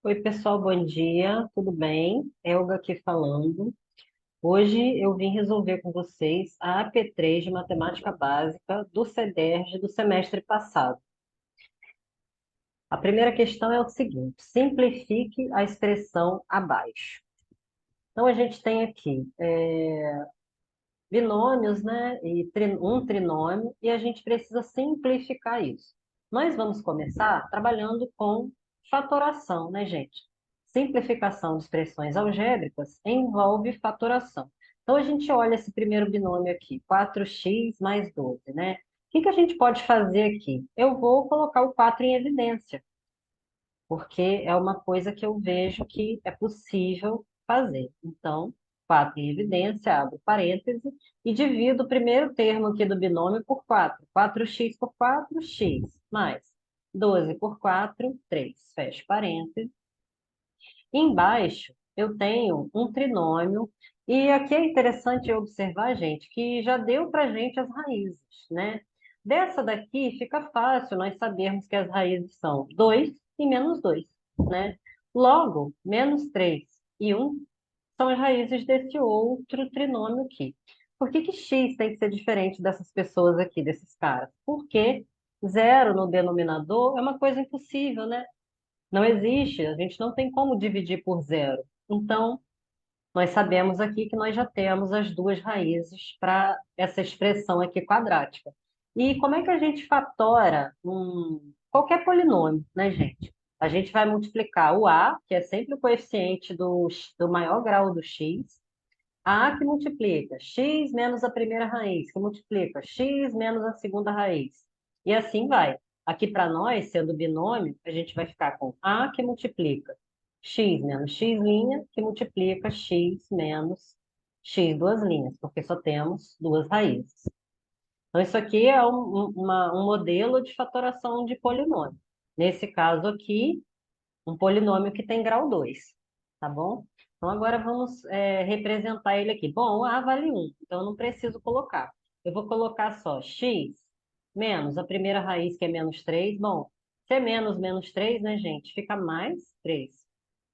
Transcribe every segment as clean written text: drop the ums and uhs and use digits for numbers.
Oi, pessoal, bom dia, tudo bem? Elga aqui falando. Hoje eu vim resolver com vocês a AP3 de Matemática Básica do CEDERJ do semestre passado. A primeira questão é o seguinte: simplifique a expressão abaixo. Então, a gente tem aqui binômios, né, e um trinômio, e a gente precisa simplificar isso. Nós vamos começar trabalhando com fatoração, né, gente? Simplificação de expressões algébricas envolve fatoração. Então, a gente olha esse primeiro binômio aqui, 4x mais 12, né? O que que a gente pode fazer aqui? Eu vou colocar o 4 em evidência, porque é uma coisa que eu vejo que é possível fazer. Então, 4 em evidência, abro parêntese e divido o primeiro termo aqui do binômio por 4. 4x por 4, x, mais 12 por 4, 3. Fecho parênteses. Embaixo, eu tenho um trinômio, e aqui é interessante observar, gente, que já deu para gente as raízes, né? Dessa daqui fica fácil nós sabermos que as raízes são 2 e menos 2, né? Logo, menos 3 e 1 são as raízes desse outro trinômio aqui. Por que que x tem que ser diferente dessas pessoas aqui, desses caras? Porque zero no denominador é uma coisa impossível, né? Não existe, a gente não tem como dividir por zero. Então, nós sabemos aqui que nós já temos as duas raízes para essa expressão aqui quadrática. E como é que a gente fatora qualquer polinômio, né, gente? A gente vai multiplicar o a, que é sempre o coeficiente do maior grau do x, a que multiplica x menos a primeira raiz, que multiplica x menos a segunda raiz. E assim vai. Aqui para nós, sendo binômio, a gente vai ficar com a que multiplica x menos x', que multiplica x menos x duas linhas, porque só temos duas raízes. Então, isso aqui é um modelo de fatoração de polinômio. Nesse caso aqui, um polinômio que tem grau 2, tá bom? Então, agora vamos representar ele aqui. Bom, o A vale 1, então eu não preciso colocar. Eu vou colocar só x menos a primeira raiz, que é menos 3. Bom, se é menos menos 3, né, gente? Fica mais 3,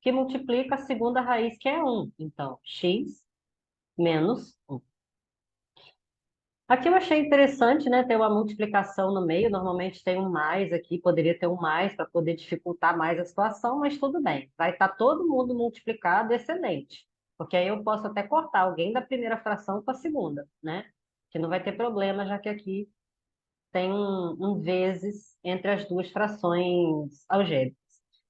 que multiplica a segunda raiz, que é 1. Então, x menos 1. Aqui eu achei interessante, né, ter uma multiplicação no meio. Normalmente tem um mais aqui, poderia ter um mais para poder dificultar mais a situação, mas tudo bem. Vai estar todo mundo multiplicado, excelente. Porque aí eu posso até cortar alguém da primeira fração com a segunda, né? Que não vai ter problema, já que aqui tem um vezes entre as duas frações algébricas.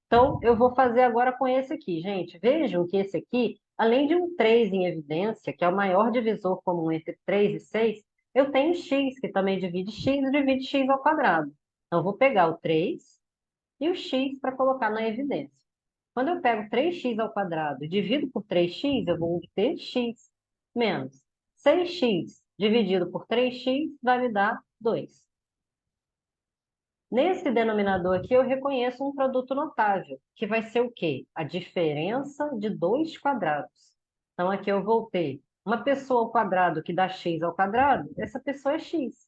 Então, eu vou fazer agora com esse aqui, gente. Vejam que esse aqui, além de um 3 em evidência, que é o maior divisor comum entre 3 e 6, eu tenho x, que também divide x e divide x ao quadrado. Então, eu vou pegar o 3 e o x para colocar na evidência. Quando eu pego 3x ao quadrado e divido por 3x, eu vou obter x menos 6x dividido por 3x vai me dar 2. Nesse denominador aqui, eu reconheço um produto notável, que vai ser o quê? A diferença de dois quadrados. Então, aqui eu vou ter uma pessoa ao quadrado que dá x ao quadrado, essa pessoa é x.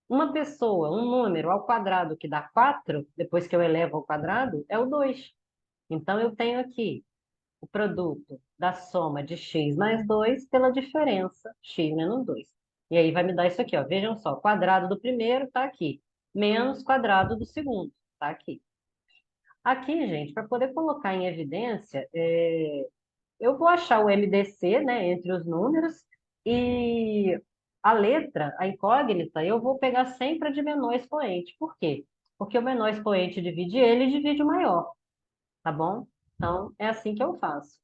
Uma pessoa, um número ao quadrado que dá 4, depois que eu elevo ao quadrado, é o 2. Então, eu tenho aqui o produto da soma de x mais 2 pela diferença x menos 2. E aí vai me dar isso aqui, ó. Vejam só, quadrado do primeiro está aqui, menos quadrado do segundo está aqui. Aqui, gente, para poder colocar em evidência, eu vou achar o MDC, né, entre os números, e a letra, a incógnita, eu vou pegar sempre a de menor expoente. Por quê? Porque o menor expoente divide ele e divide o maior, tá bom? Então, é assim que eu faço.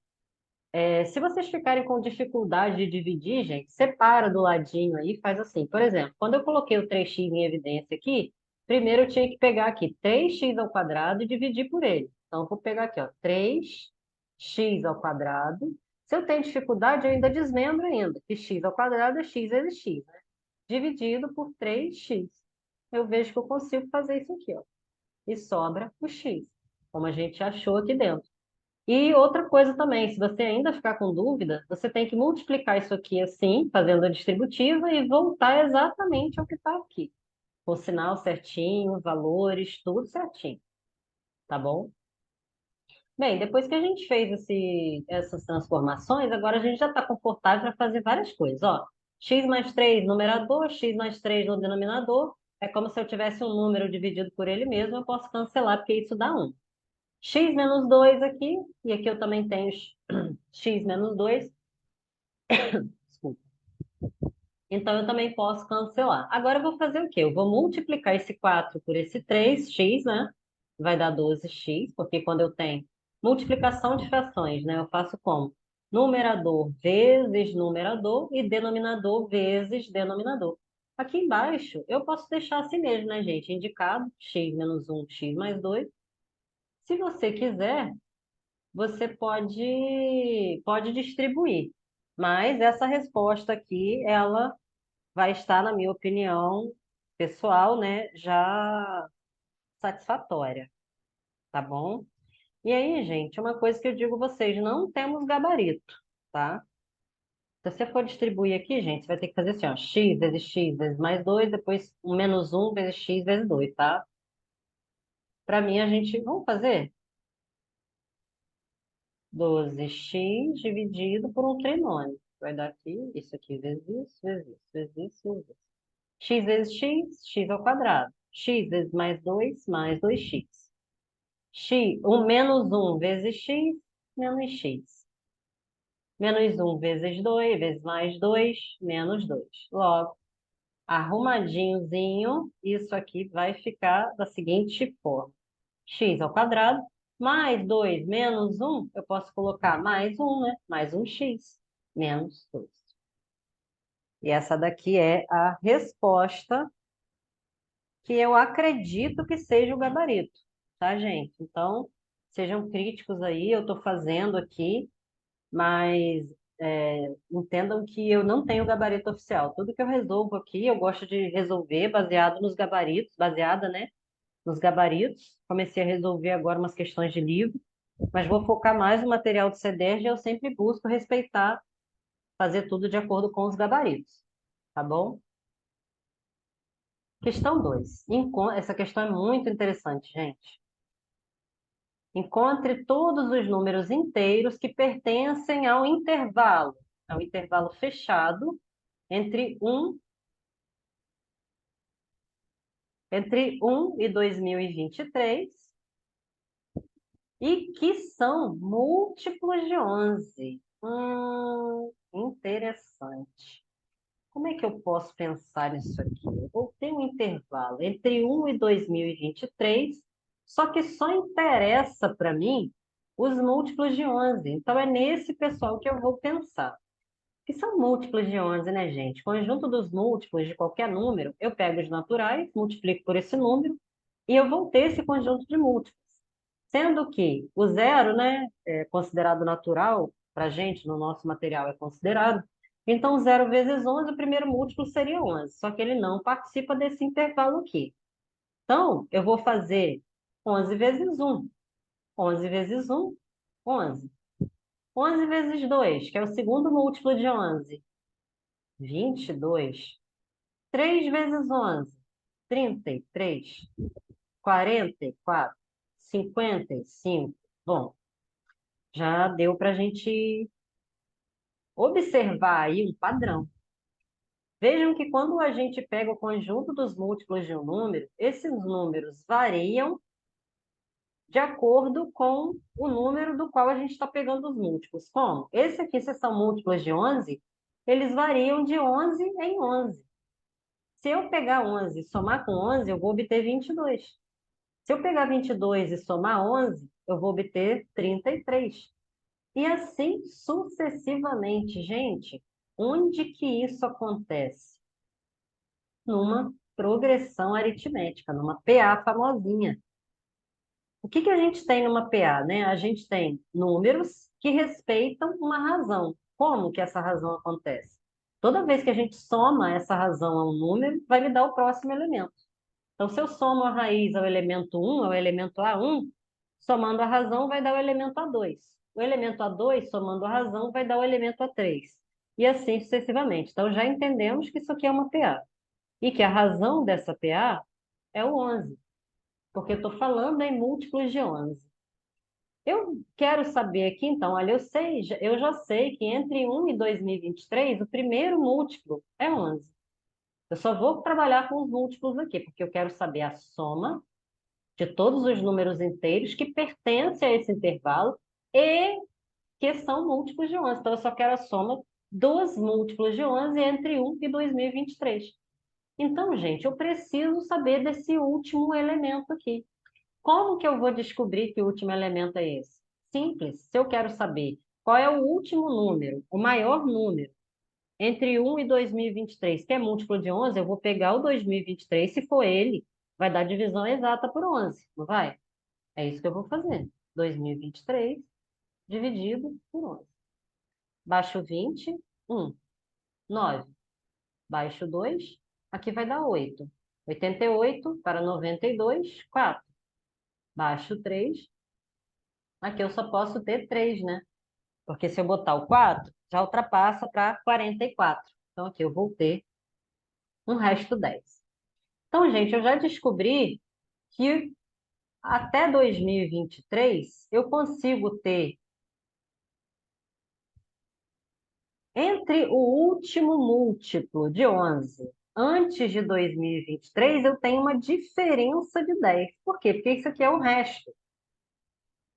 Se vocês ficarem com dificuldade de dividir, gente, separa do ladinho aí, faz assim. Por exemplo, quando eu coloquei o 3x em evidência aqui, primeiro eu tinha que pegar aqui 3x ao quadrado e dividir por ele. Então, eu vou pegar aqui, ó, 3x ao quadrado. Se eu tenho dificuldade, eu ainda desmembro ainda, que x ao quadrado é x vezes x, né? Dividido por 3x. Eu vejo que eu consigo fazer isso aqui, ó. E sobra o x, como a gente achou aqui dentro. E outra coisa também, se você ainda ficar com dúvida, você tem que multiplicar isso aqui assim, fazendo a distributiva, e voltar exatamente ao que está aqui. Com o sinal certinho, valores, tudo certinho. Tá bom? Bem, depois que a gente fez essas transformações, agora a gente já está confortável para fazer várias coisas. Ó, x mais 3 no numerador, x mais 3 no denominador. É como se eu tivesse um número dividido por ele mesmo, eu posso cancelar, porque isso dá 1. X menos 2 aqui, e aqui eu também tenho x menos 2. Desculpa. Então, eu também posso cancelar. Agora, eu vou fazer o quê? Eu vou multiplicar esse 4 por esse 3x, né? Vai dar 12x, porque quando eu tenho multiplicação de frações, né? Eu faço como? Numerador vezes numerador e denominador vezes denominador. Aqui embaixo, eu posso deixar assim mesmo, né, gente? Indicado, x menos 1, x mais 2. Se você quiser, você pode distribuir. Mas essa resposta aqui, ela vai estar, na minha opinião pessoal, né, já satisfatória, tá bom? E aí, gente, uma coisa que eu digo a vocês, não temos gabarito, tá? Se você for distribuir aqui, gente, você vai ter que fazer assim, ó, x vezes mais 2, depois um menos um vezes x vezes 2, tá? Para mim, a gente, vamos fazer 12x dividido por um trinômio. Vai dar aqui, isso aqui vezes isso, vezes isso, vezes isso, vezes isso. X vezes x, x ao quadrado. X vezes mais 2x. Menos um vezes x, menos x. Menos um vezes 2 vezes mais 2 menos 2. Logo, arrumadinhozinho, isso aqui vai ficar da seguinte forma. X ao quadrado, mais 2 menos um, eu posso colocar mais um, né? Mais um x, menos 2. E essa daqui é a resposta que eu acredito que seja o gabarito, tá, gente? Então, sejam críticos aí, eu estou fazendo aqui, mas entendam que eu não tenho gabarito oficial. Tudo que eu resolvo aqui, eu gosto de resolver baseado nos gabaritos, baseada, né, nos gabaritos. Comecei a resolver agora umas questões de livro, mas vou focar mais no material do CEDERJ e eu sempre busco respeitar, fazer tudo de acordo com os gabaritos, tá bom? Questão 2. Essa questão é muito interessante, gente. Encontre todos os números inteiros que pertencem ao intervalo fechado entre 1, entre 1 e 2023 e que são múltiplos de 11. Interessante. Como é que eu posso pensar nisso aqui? Eu vou ter um intervalo entre 1 e 2023, só que só interessa para mim os múltiplos de 11. Então, é nesse pessoal que eu vou pensar. Que são múltiplos de 11, né, gente? Conjunto dos múltiplos de qualquer número, eu pego os naturais, multiplico por esse número, e eu vou ter esse conjunto de múltiplos. Sendo que o zero, né, é considerado natural, para a gente, no nosso material, é considerado. Então, 0 vezes 11, o primeiro múltiplo seria 11, só que ele não participa desse intervalo aqui. Então, eu vou fazer 11 vezes 1. 11 vezes 1, 11. 11 vezes 2, que é o segundo múltiplo de 11, 22. 3 vezes 11, 33. 44, 55. Bom, já deu para a gente observar aí um padrão. Vejam que quando a gente pega o conjunto dos múltiplos de um número, esses números variam de acordo com o número do qual a gente está pegando os múltiplos. Como? Esse aqui, se são múltiplos de 11, eles variam de 11 em 11. Se eu pegar 11 e somar com 11, eu vou obter 22. Se eu pegar 22 e somar 11, eu vou obter 33. E assim sucessivamente, gente. Onde que isso acontece? Numa progressão aritmética, numa PA famosinha. O que que a gente tem numa PA, né? A gente tem números que respeitam uma razão. Como que essa razão acontece? Toda vez que a gente soma essa razão a um número, vai me dar o próximo elemento. Então, se eu somo a raiz ao elemento 1, ao elemento A1, somando a razão vai dar o elemento A2. O elemento A2, somando a razão, vai dar o elemento A3. E assim sucessivamente. Então, já entendemos que isso aqui é uma PA. E que a razão dessa PA é o 11, porque eu estou falando em múltiplos de 11. Eu quero saber aqui, então, olha, eu já sei que entre 1 e 2023, o primeiro múltiplo é 11. Eu só vou trabalhar com os múltiplos aqui, porque eu quero saber a soma de todos os números inteiros que pertencem a esse intervalo e que são múltiplos de 11. Então, eu só quero a soma dos múltiplos de 11 entre 1 e 2023. Então, gente, eu preciso saber desse último elemento aqui. Como que eu vou descobrir que o último elemento é esse? Simples. Se eu quero saber qual é o último número, o maior número, entre 1 e 2023, que é múltiplo de 11, eu vou pegar o 2023, se for ele, vai dar divisão exata por 11, não vai? É isso que eu vou fazer. 2023 dividido por 11. Baixo 20, 1. 9. Baixo 2, aqui vai dar 8. 88 para 92, 4. Baixo 3, aqui eu só posso ter 3, né? Porque se eu botar o 4, já ultrapassa para 44. Então, aqui eu vou ter um resto 10. Então, gente, eu já descobri que até 2023 eu consigo ter entre o último múltiplo de 11 antes de 2023, eu tenho uma diferença de 10. Por quê? Porque isso aqui é o resto.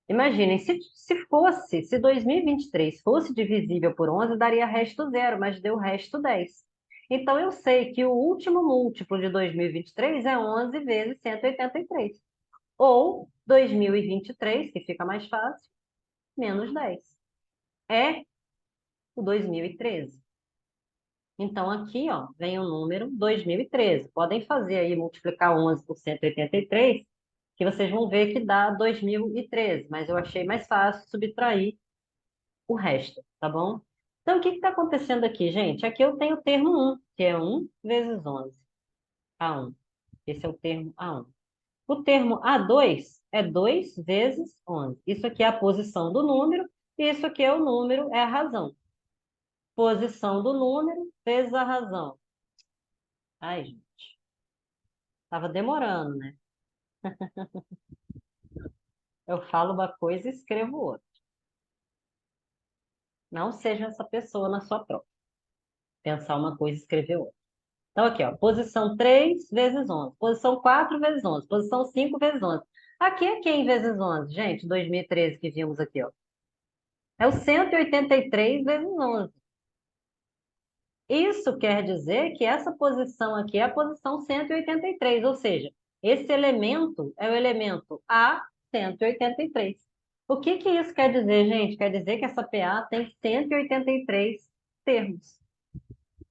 Imaginem, se 2023 fosse divisível por 11, daria resto zero, mas deu resto 10. Então, eu sei que o último múltiplo de 2023 é 11 vezes 183. Ou 2023, que fica mais fácil, menos 10. É o 2013. Então, aqui, ó, vem o número 2013. Podem fazer aí, multiplicar 11 por 183, que vocês vão ver que dá 2013. Mas eu achei mais fácil subtrair o resto, tá bom? Então, o que está acontecendo aqui, gente? Aqui eu tenho o termo 1, que é 1 vezes 11. A1. Esse é o termo A1. O termo A2 é 2 vezes 11. Isso aqui é a posição do número, e isso aqui é o número, é a razão. Posição do número vezes a razão. Ai, gente, estava demorando, né? Eu falo uma coisa e escrevo outra. Não seja essa pessoa na sua prova. Pensar uma coisa e escrever outra. Então, aqui, ó, posição 3 vezes 11, posição 4 vezes 11, posição 5 vezes 11. Aqui é quem vezes 11, gente? 2013 que vimos aqui, ó. É o 183 vezes 11. Isso quer dizer que essa posição aqui é a posição 183, ou seja, esse elemento é o elemento A183. O que que isso quer dizer, gente? Quer dizer que essa PA tem 183 termos.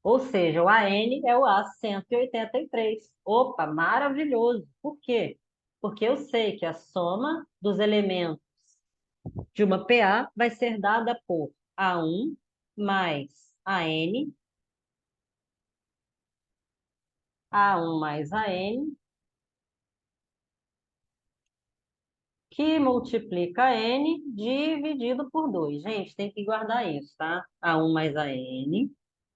Ou seja, o AN é o A183. Opa, maravilhoso. Por quê? Porque eu sei que a soma dos elementos de uma PA vai ser dada por A1 mais AN, A1 mais AN, que multiplica N dividido por 2. Gente, tem que guardar isso, tá? A1 mais AN,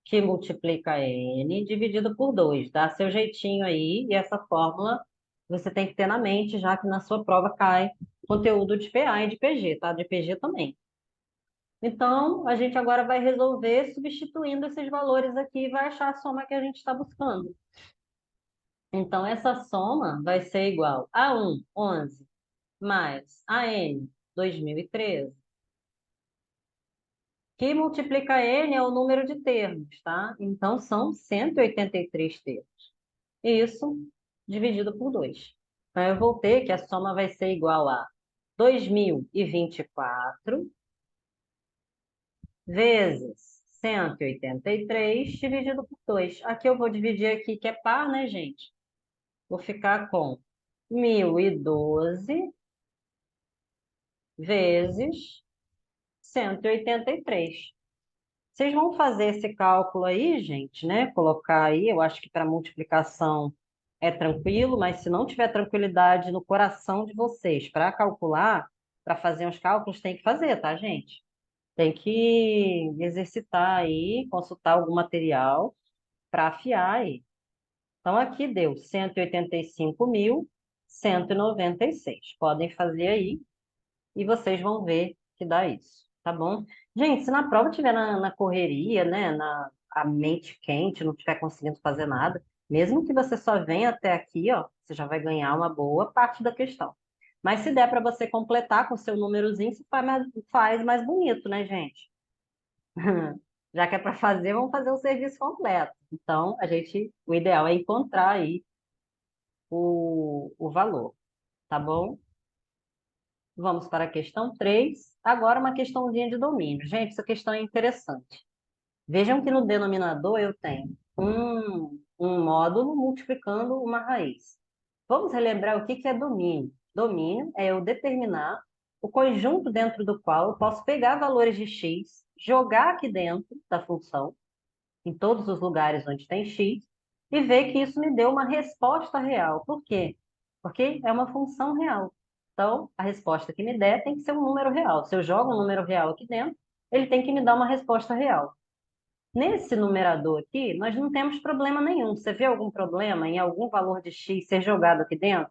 que multiplica N dividido por 2. Dá seu jeitinho aí, e essa fórmula você tem que ter na mente, já que na sua prova cai conteúdo de PA e de PG, tá? De PG também. Então, a gente agora vai resolver substituindo esses valores aqui e vai achar a soma que a gente está buscando. Então, essa soma vai ser igual a 1, 11, mais a N, 2013, que multiplica N é o número de termos, tá? Então, são 183 termos. Isso dividido por 2. Então, eu vou ter que a soma vai ser igual a 2024 vezes 183 dividido por 2. Aqui eu vou dividir aqui, que é par, né, gente? Vou ficar com 1012 vezes 183. Vocês vão fazer esse cálculo aí, gente, né? Colocar aí, eu acho que para multiplicação é tranquilo, mas se não tiver tranquilidade no coração de vocês para calcular, para fazer os cálculos, tem que fazer, tá, gente? Tem que exercitar aí, consultar algum material para afiar aí. Então, aqui deu 185.196. Podem fazer aí e vocês vão ver que dá isso, tá bom? Gente, se na prova tiver na correria, né, a mente quente, não estiver conseguindo fazer nada, mesmo que você só venha até aqui, ó, você já vai ganhar uma boa parte da questão. Mas se der para você completar com o seu númerozinho, você faz mais bonito, né, gente? Já que é para fazer, vamos fazer o serviço completo. Então, o ideal é encontrar aí o valor, tá bom? Vamos para a questão 3. Agora uma questãozinha de domínio. Gente, essa questão é interessante. Vejam que no denominador eu tenho um módulo multiplicando uma raiz. Vamos relembrar o que que é domínio. Domínio é eu determinar o conjunto dentro do qual eu posso pegar valores de x, jogar aqui dentro da função, em todos os lugares onde tem x, e ver que isso me deu uma resposta real. Por quê? Porque é uma função real. Então, a resposta que me der tem que ser um número real. Se eu jogo um número real aqui dentro, ele tem que me dar uma resposta real. Nesse numerador aqui, nós não temos problema nenhum. Você vê algum problema em algum valor de x ser jogado aqui dentro?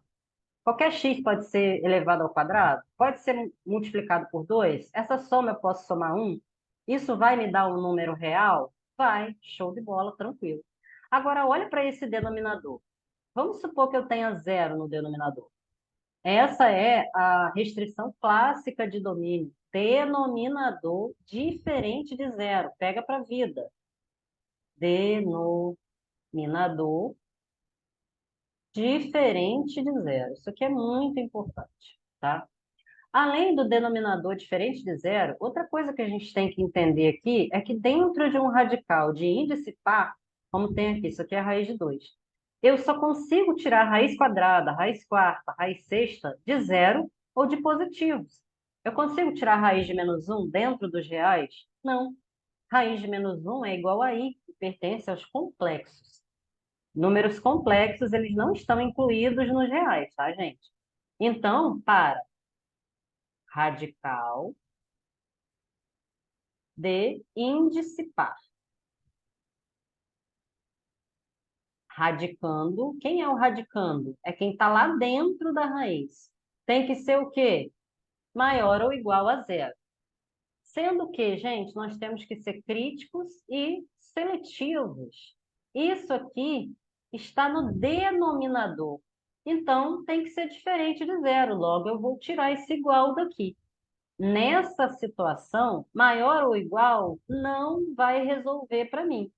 Qualquer x pode ser elevado ao quadrado? Pode ser multiplicado por 2? Essa soma eu posso somar 1? Isso vai me dar um número real? Vai, show de bola, tranquilo. Agora, olha para esse denominador. Vamos supor que eu tenha zero no denominador. Essa é a restrição clássica de domínio. Denominador diferente de zero. Pega para a vida. Denominador diferente de zero. Isso aqui é muito importante, tá? Além do denominador diferente de zero, outra coisa que a gente tem que entender aqui é que dentro de um radical de índice par, como tem aqui, isso aqui é a raiz de 2, eu só consigo tirar raiz quadrada, raiz quarta, raiz sexta de zero ou de positivos. Eu consigo tirar raiz de menos 1 dentro dos reais? Não. Raiz de menos 1 é igual a i, que pertence aos complexos. Números complexos, eles não estão incluídos nos reais, tá, gente? Então, para radical de índice par. Radicando, quem é o radicando? É quem está lá dentro da raiz. Tem que ser o quê? Maior ou igual a zero. Sendo que, gente, nós temos que ser críticos e seletivos. Isso aqui está no denominador. Então, tem que ser diferente de zero. Logo, eu vou tirar esse igual daqui. Nessa situação, maior ou igual não vai resolver para mim.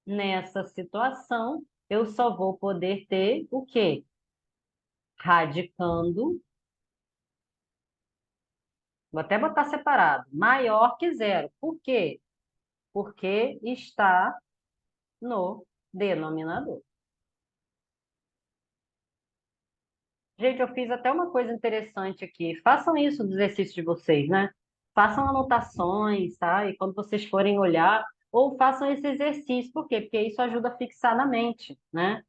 Nessa situação, eu só vou poder ter o quê? Radicando, vou até botar separado, maior que zero. Por quê? Porque está no denominador. Gente, eu fiz até uma coisa interessante aqui. Façam isso no exercício de vocês, né? Façam anotações, tá? E quando vocês forem olhar, ou façam esse exercício. Por quê? Porque isso ajuda a fixar na mente, né?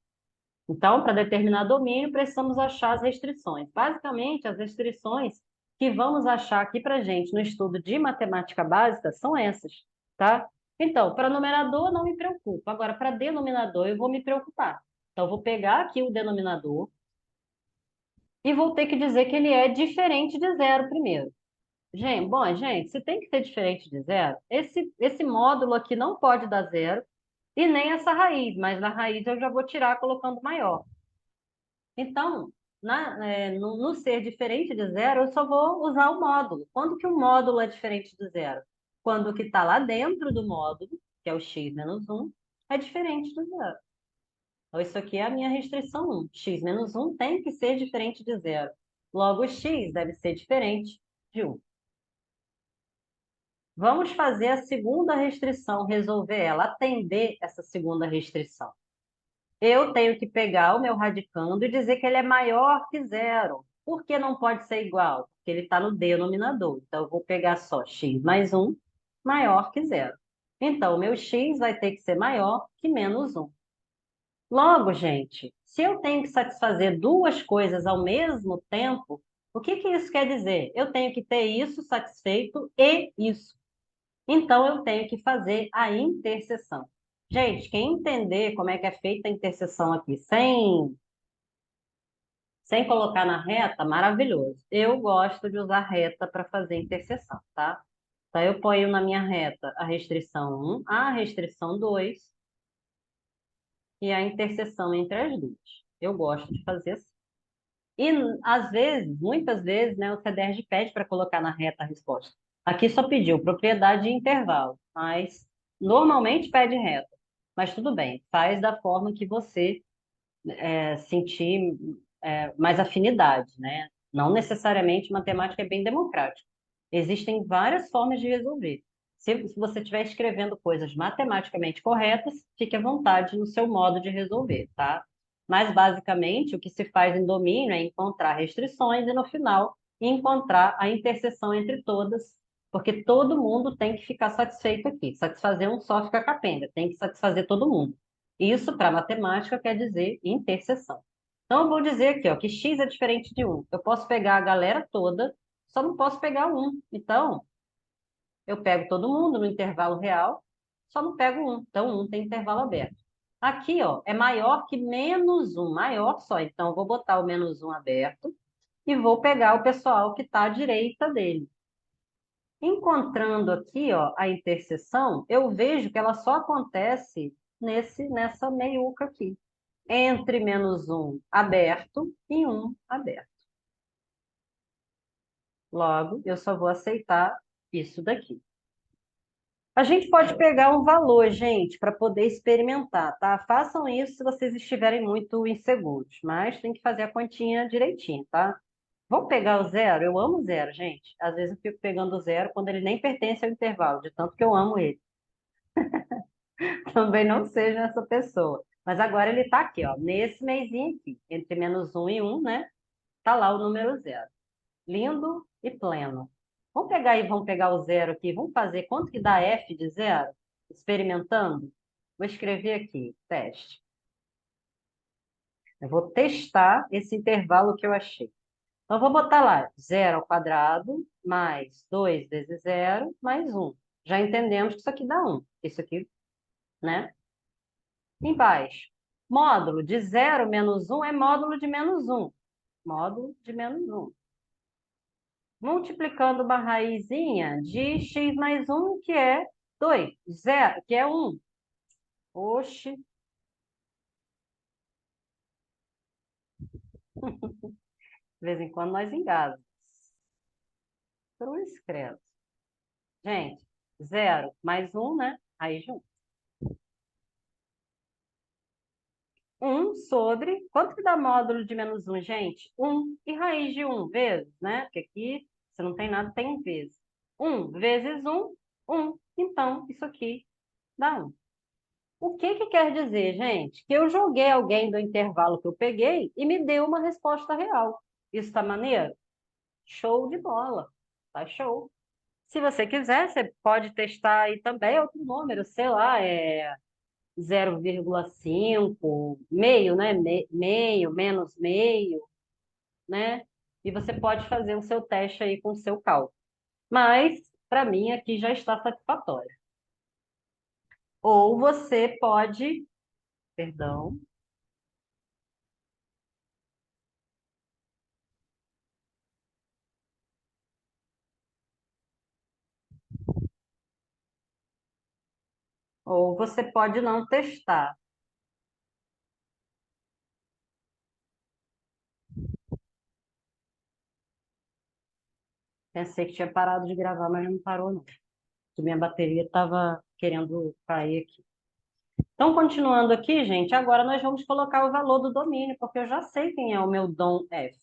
Então, para determinar domínio, precisamos achar as restrições. Basicamente, as restrições que vamos achar aqui para gente no estudo de matemática básica são essas, tá? Então, para numerador, não me preocupo. Agora, para denominador, eu vou me preocupar. Então, eu vou pegar aqui o denominador e vou ter que dizer que ele é diferente de zero primeiro. Gente, bom, gente, se tem que ser diferente de zero, esse módulo aqui não pode dar zero e nem essa raiz, mas na raiz eu já vou tirar colocando maior. Então, no ser diferente de zero, eu só vou usar o módulo. Quando que o módulo é diferente de zero? Quando o que está lá dentro do módulo, que é o x menos 1, é diferente de zero. Então, isso aqui é a minha restrição 1. X menos 1 tem que ser diferente de zero. Logo, o x deve ser diferente de 1. Vamos fazer a segunda restrição, resolver ela, atender essa segunda restrição. Eu tenho que pegar o meu radicando e dizer que ele é maior que zero. Por que não pode ser igual? Porque ele está no denominador. Então, eu vou pegar só x mais 1 maior que zero. Então, o meu x vai ter que ser maior que menos 1. Logo, gente, se eu tenho que satisfazer duas coisas ao mesmo tempo, o que que isso quer dizer? Eu tenho que ter isso satisfeito e isso. Então, eu tenho que fazer a interseção. Gente, quem entender como é que é feita a interseção aqui, Sem colocar na reta, maravilhoso. Eu gosto de usar reta para fazer interseção, tá? Então, eu ponho na minha reta a restrição 1, a restrição 2 e a interseção entre as duas. Eu gosto de fazer assim. E, às vezes, muitas vezes, né, o CDERJ pede para colocar na reta a resposta. Aqui só pediu propriedade e intervalo, mas normalmente pede reta. Mas tudo bem, faz da forma que você sentir mais afinidade, né? Não necessariamente matemática é bem democrático. Existem várias formas de resolver. Se você estiver escrevendo coisas matematicamente corretas, fique à vontade no seu modo de resolver, tá? Mas, basicamente, o que se faz em domínio é encontrar restrições e, no final, encontrar a interseção entre todas, porque todo mundo tem que ficar satisfeito aqui. Satisfazer um só fica capenga, tem que satisfazer todo mundo. Isso, para matemática, quer dizer interseção. Então, eu vou dizer aqui, ó, que x é diferente de 1. Eu posso pegar a galera toda, só não posso pegar 1. Então, eu pego todo mundo no intervalo real, só não pego 1. Então, 1 tem intervalo aberto. Aqui, ó, é maior que menos 1, maior só. Então, eu vou botar o menos 1 aberto e vou pegar o pessoal que está à direita dele. Encontrando aqui, ó, a interseção, eu vejo que ela só acontece nessa meiuca aqui, entre menos 1 aberto e 1 aberto. Logo, eu só vou aceitar isso daqui. A gente pode pegar um valor, gente, para poder experimentar, tá? Façam isso se vocês estiverem muito inseguros, mas tem que fazer a continha direitinho, tá? Vamos pegar o zero? Eu amo zero, gente. Às vezes eu fico pegando o zero quando ele nem pertence ao intervalo, de tanto que eu amo ele. Também não seja essa pessoa. Mas agora ele está aqui, ó, nesse mesinho aqui, entre menos 1 e 1, né? Tá lá o número zero. Lindo e pleno. Vamos pegar o zero aqui, vamos fazer quanto que dá f de zero? Experimentando? Vou escrever aqui, teste. Eu vou testar esse intervalo que eu achei. Então, eu vou botar lá zero ao quadrado mais 2 vezes zero mais 1. Já entendemos que isso aqui dá 1. Isso aqui, né? Embaixo. Módulo de zero menos 1 é módulo de menos 1. Módulo de menos 1. Multiplicando uma raizinha de x mais 1, que é 2, 0, que é 1. Oxe. De vez em quando nós engasgamos. Cruz credo. Gente, 0 mais 1, né? Raiz de 1. 1 sobre... Quanto que dá módulo de menos 1, gente? 1. E raiz de 1 vezes, né? Porque aqui, se não tem nada, tem 1 vezes. 1 vezes 1, 1. Então, isso aqui dá 1. O que que quer dizer, gente? Que eu joguei alguém do intervalo que eu peguei e me deu uma resposta real. Isso tá maneiro? Show de bola. Tá show. Se você quiser, você pode testar aí também outro número, sei lá, 0,5, meio, né? Meio, menos meio, né? E você pode fazer o seu teste aí com o seu cálculo. Mas, para mim, aqui já está satisfatório. Ou você pode, perdão, ou você pode não testar. Pensei que tinha parado de gravar, mas não parou, não. Que minha bateria estava querendo cair aqui. Então, continuando aqui, gente, agora nós vamos colocar o valor do domínio, porque eu já sei quem é o meu dom F.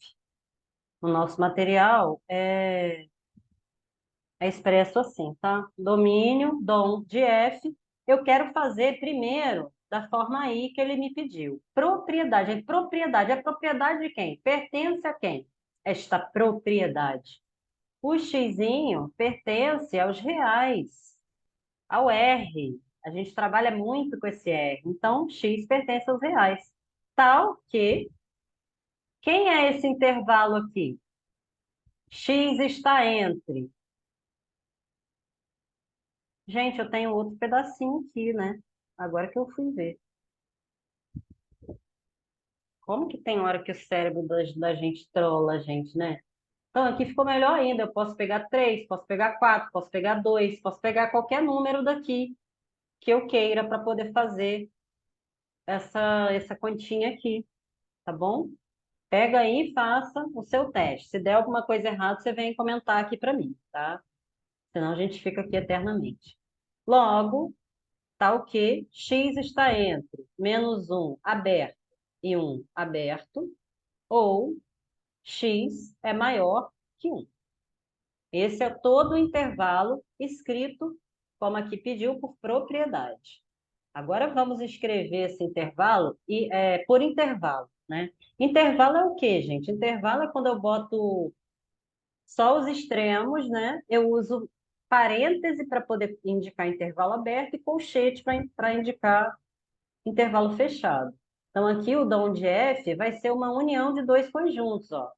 O nosso material é expresso assim, tá? Domínio, dom de F. Eu quero fazer primeiro da forma aí que ele me pediu. Propriedade. É propriedade de quem? Pertence a quem? Esta propriedade. O xizinho pertence aos reais, ao R. A gente trabalha muito com esse R. Então, x pertence aos reais. Tal que, quem é esse intervalo aqui? X está entre. Gente, eu tenho outro pedacinho aqui, né? Agora que eu fui ver. Como que tem hora que o cérebro da gente trola a gente, né? Então, aqui ficou melhor ainda. Eu posso pegar 3, posso pegar 4, posso pegar 2, posso pegar qualquer número daqui que eu queira para poder fazer essa continha aqui, tá bom? Pega aí e faça o seu teste. Se der alguma coisa errada, você vem comentar aqui para mim, tá? Senão a gente fica aqui eternamente. Logo, tá o quê? X está entre -1 aberto e 1 aberto, ou x é maior que 1. Esse é todo o intervalo escrito, como aqui pediu, por propriedade. Agora vamos escrever esse intervalo por intervalo, né? Intervalo é o quê, gente? Intervalo é quando eu boto só os extremos, né? Eu uso parêntese para poder indicar intervalo aberto e colchete para indicar intervalo fechado. Então, aqui o dom de F vai ser uma união de dois conjuntos, ó.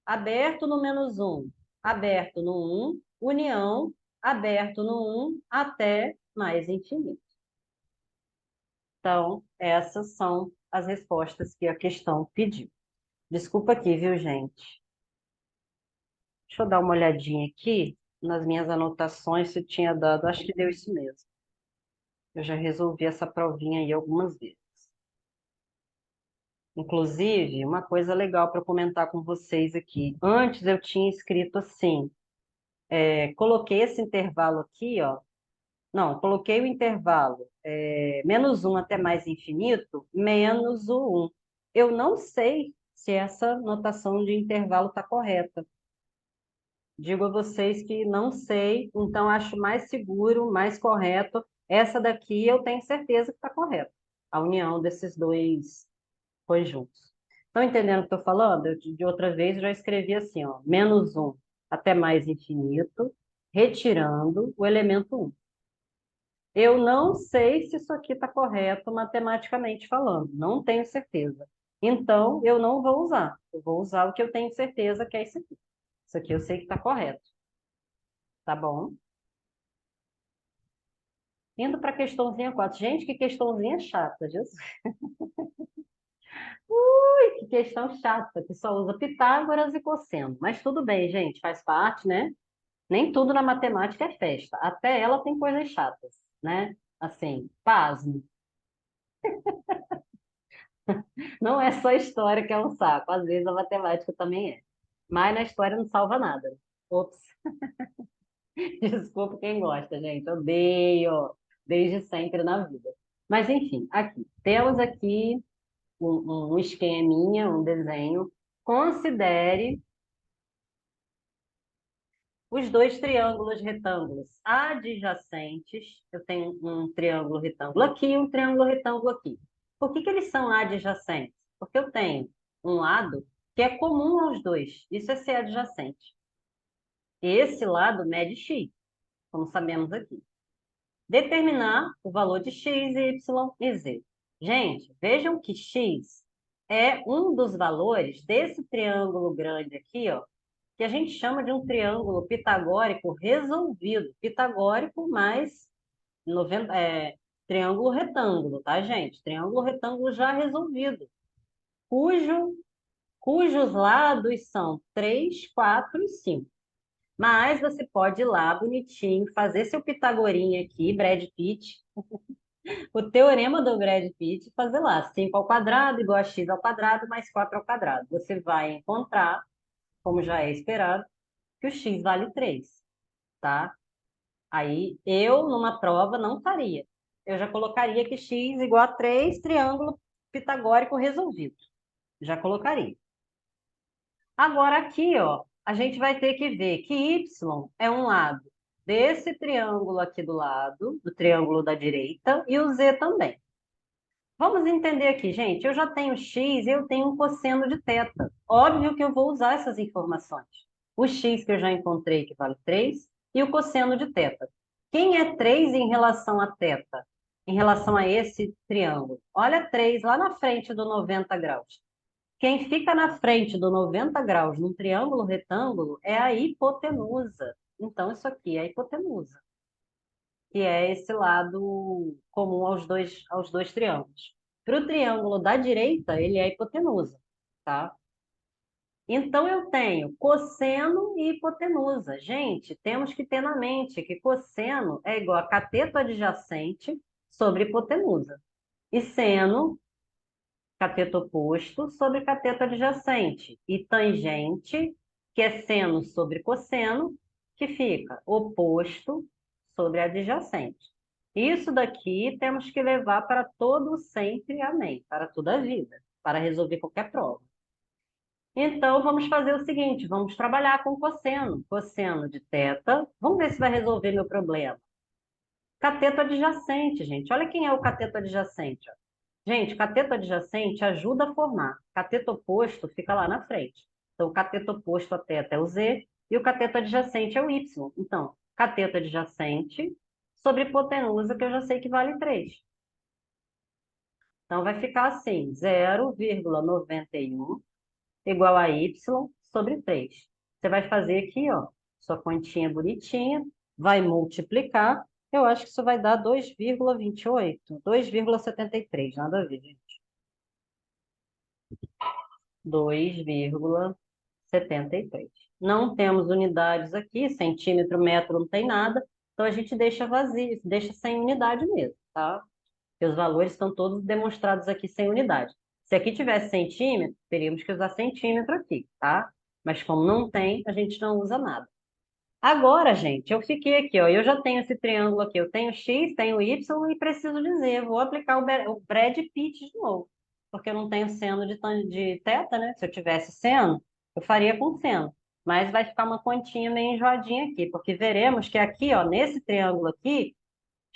Aberto no -1, aberto no 1, união, aberto no 1, até mais infinito. Então, essas são as respostas que a questão pediu. Desculpa aqui, viu, gente? Deixa eu dar uma olhadinha aqui nas minhas anotações se tinha dado. Acho que deu isso mesmo. Eu já resolvi essa provinha aí algumas vezes. Inclusive, uma coisa legal para comentar com vocês aqui. Antes eu tinha escrito assim, coloquei esse intervalo aqui, ó. Não, coloquei o intervalo -1 até mais infinito, menos o 1. Eu não sei se essa notação de intervalo está correta. Digo a vocês que não sei, então acho mais seguro, mais correto. Essa daqui eu tenho certeza que está correta. A união desses dois conjuntos. Estão entendendo o que estou falando? De outra vez eu já escrevi assim, ó, -1 até mais infinito, retirando o elemento 1. Eu não sei se isso aqui está correto matematicamente falando, não tenho certeza. Então, eu não vou usar. Eu vou usar o que eu tenho certeza que é isso aqui. Isso aqui eu sei que está correto. Tá bom? Indo para a questãozinha 4. Gente, que questãozinha chata, Jesus. Ui, que questão chata, que só usa Pitágoras e cosseno. Mas tudo bem, gente, faz parte, né? Nem tudo na matemática é festa. Até ela tem coisas chatas, né? Assim, pasme. Não é só história que é um saco, às vezes a matemática também é. Mas na história não salva nada. Ops, desculpa quem gosta, gente. Odeio desde sempre na vida. Mas enfim, aqui. Temos aqui um esqueminha, um desenho. Considere os dois triângulos retângulos adjacentes. Eu tenho um triângulo retângulo aqui e um triângulo retângulo aqui. Por que que eles são adjacentes? Porque eu tenho um lado que é comum aos dois. Isso é ser adjacente. Esse lado mede x, como sabemos aqui. Determinar o valor de x, y e z. Gente, vejam que x é um dos valores desse triângulo grande aqui, ó, que a gente chama de um triângulo pitagórico resolvido. Pitagórico mais 90, triângulo retângulo, tá, gente? Triângulo retângulo já resolvido, cujo, cujos lados são 3, 4 e 5. Mas você pode ir lá, bonitinho, fazer seu pitagorinha aqui, Brad Pitt, o teorema do Brad Pitt, fazer lá, 5 ao quadrado igual a x ao quadrado mais 4 ao quadrado. Você vai encontrar, como já é esperado, que o x vale 3, tá? Aí, eu, numa prova, não faria. Eu já colocaria que x igual a 3, triângulo pitagórico resolvido. Já colocaria. Agora, aqui, ó, a gente vai ter que ver que y é um lado desse triângulo aqui do lado, do triângulo da direita, e o z também. Vamos entender aqui, gente. Eu já tenho x e eu tenho um cosseno de θ. Óbvio que eu vou usar essas informações. O x que eu já encontrei, que vale 3, e o cosseno de θ. Quem é 3 em relação a θ? Em relação a esse triângulo? Olha 3 lá na frente do 90 graus. Quem fica na frente do 90 graus num triângulo retângulo é a hipotenusa. Então, isso aqui é a hipotenusa, que é esse lado comum aos dois triângulos. Para o triângulo da direita, ele é a hipotenusa, tá? Então, eu tenho cosseno e hipotenusa. Gente, temos que ter na mente que cosseno é igual a cateto adjacente sobre hipotenusa. E seno, cateto oposto sobre cateto adjacente. E tangente, que é seno sobre cosseno, que fica oposto sobre adjacente. Isso daqui temos que levar para todo sempre, amém, para toda a vida, para resolver qualquer prova. Então, vamos fazer o seguinte, vamos trabalhar com cosseno. Cosseno de θ. Vamos ver se vai resolver meu problema. Cateto adjacente, gente. Olha quem é o cateto adjacente. Ó. Gente, cateto adjacente ajuda a formar. Cateto oposto fica lá na frente. Então, o cateto oposto a θ é o Z e o cateto adjacente é o Y. Então, cateto adjacente sobre hipotenusa, que eu já sei que vale 3. Então, vai ficar assim, 0,91 igual a y sobre 3. Você vai fazer aqui, ó, sua continha bonitinha, vai multiplicar, eu acho que isso vai dar 2,28, 2,73, nada a ver, gente. 2,73. Não temos unidades aqui, centímetro, metro, não tem nada, então a gente deixa vazio, deixa sem unidade mesmo, tá? Porque os valores estão todos demonstrados aqui sem unidade. Se aqui tivesse centímetro, teríamos que usar centímetro aqui, tá? Mas como não tem, a gente não usa nada. Agora, gente, eu fiquei aqui, ó, eu já tenho esse triângulo aqui, eu tenho x, tenho y e preciso dizer, vou aplicar o Brad Pitt de novo, porque eu não tenho seno de θ, né? Se eu tivesse seno, eu faria com seno, mas vai ficar uma continha meio enjoadinha aqui, porque veremos que aqui, ó, nesse triângulo aqui,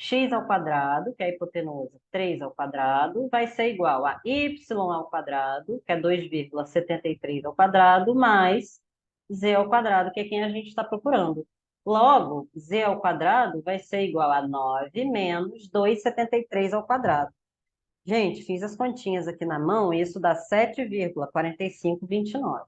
x ao quadrado, que é a hipotenusa, 3 ao quadrado, vai ser igual a y ao quadrado, que é 2,73 ao quadrado, mais z ao quadrado, que é quem a gente está procurando. Logo, z ao quadrado vai ser igual a 9 menos 2,73 ao quadrado. Gente, fiz as continhas aqui na mão e isso dá 7,4529.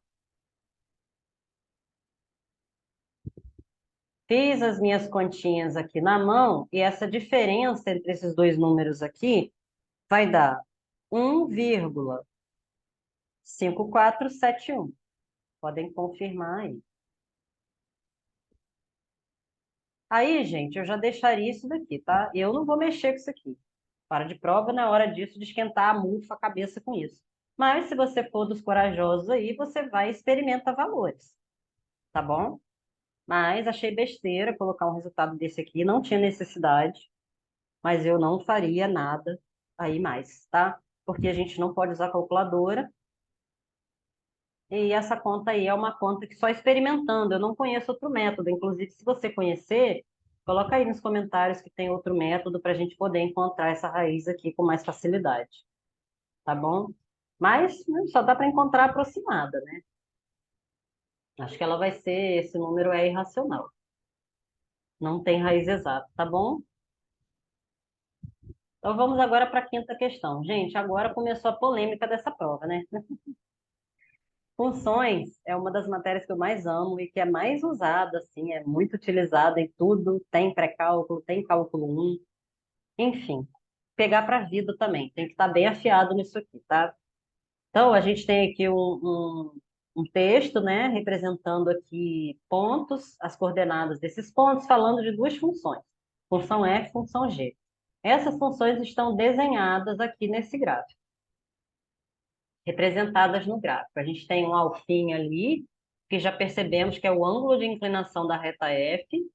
Fiz as minhas continhas aqui na mão e essa diferença entre esses dois números aqui vai dar 1,5471. Podem confirmar aí. Aí, gente, eu já deixaria isso daqui, tá? Eu não vou mexer com isso aqui. Para de prova, na hora disso, de esquentar a mufa, a cabeça com isso. Mas, se você for dos corajosos aí, você vai e experimenta valores, tá bom? Mas achei besteira colocar um resultado desse aqui, não tinha necessidade, mas eu não faria nada aí mais, tá? Porque a gente não pode usar calculadora. E essa conta aí é uma conta que só experimentando, eu não conheço outro método. Inclusive, se você conhecer, coloca aí nos comentários que tem outro método para a gente poder encontrar essa raiz aqui com mais facilidade, tá bom? Mas né, só dá para encontrar aproximada, né? Acho que ela vai ser, esse número é irracional. Não tem raiz exata, tá bom? Então vamos agora para a quinta questão. Gente, agora começou a polêmica dessa prova, né? Funções é uma das matérias que eu mais amo e que é mais usada, assim, é muito utilizada em tudo, tem pré-cálculo, tem cálculo um, enfim, pegar para a vida também, tem que estar bem afiado nisso aqui, tá? Então, a gente tem aqui um texto, né, representando aqui pontos, as coordenadas desses pontos, falando de duas funções, função f e função g. Essas funções estão desenhadas aqui nesse gráfico, representadas no gráfico. A gente tem um alfinho ali, que já percebemos que é o ângulo de inclinação da reta F,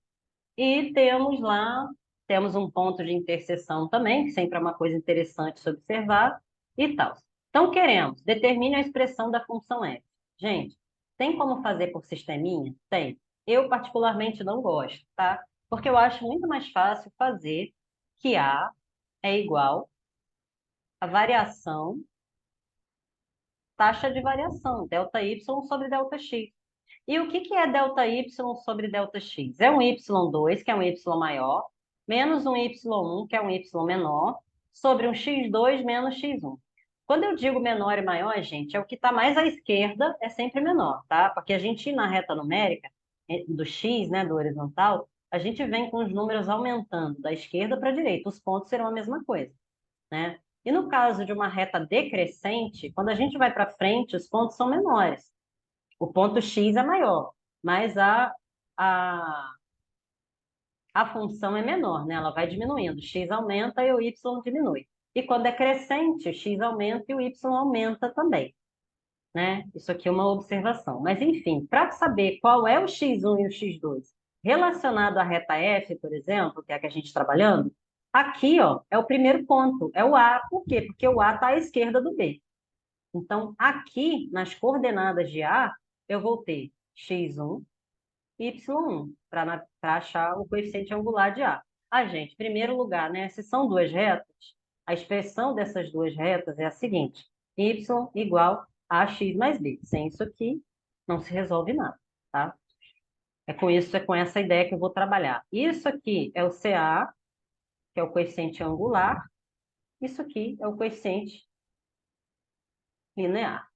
e temos lá, temos um ponto de interseção também, que sempre é uma coisa interessante se observar, e tal. Então, queremos, determine a expressão da função F. Gente, tem como fazer por sisteminha? Tem. Eu, particularmente, não gosto, tá? Porque eu acho muito mais fácil fazer que A é igual a variação taxa de variação, ΔY sobre ΔX. E o que é ΔY sobre ΔX? É um Y2, que é um Y maior, menos um Y1, que é um Y menor, sobre um X2 menos X1. Quando eu digo menor e maior, gente, é o que está mais à esquerda, é sempre menor, tá? Porque a gente, na reta numérica, do X, né, do horizontal, a gente vem com os números aumentando da esquerda para a direita. Os pontos serão a mesma coisa, né? E no caso de uma reta decrescente, quando a gente vai para frente, os pontos são menores. O ponto x é maior, mas a, a função é menor, né? Ela vai diminuindo. X aumenta e o y diminui. E quando é crescente, o x aumenta e o y aumenta também, né? Isso aqui é uma observação. Mas, enfim, para saber qual é o x1 e o x2 relacionado à reta f, por exemplo, que é a que a gente está trabalhando, aqui, ó, é o primeiro ponto, é o A. Por quê? Porque o A está à esquerda do B. Então, aqui, nas coordenadas de A, eu vou ter x1, y1, para achar o coeficiente angular de A. Ah, gente, em primeiro lugar, né, se são duas retas, a expressão dessas duas retas é a seguinte: y igual a x mais b. Sem isso aqui, não se resolve nada, tá? É com isso, é com essa ideia que eu vou trabalhar. Isso aqui é o CA, que é o coeficiente angular. Isso aqui é o coeficiente linear.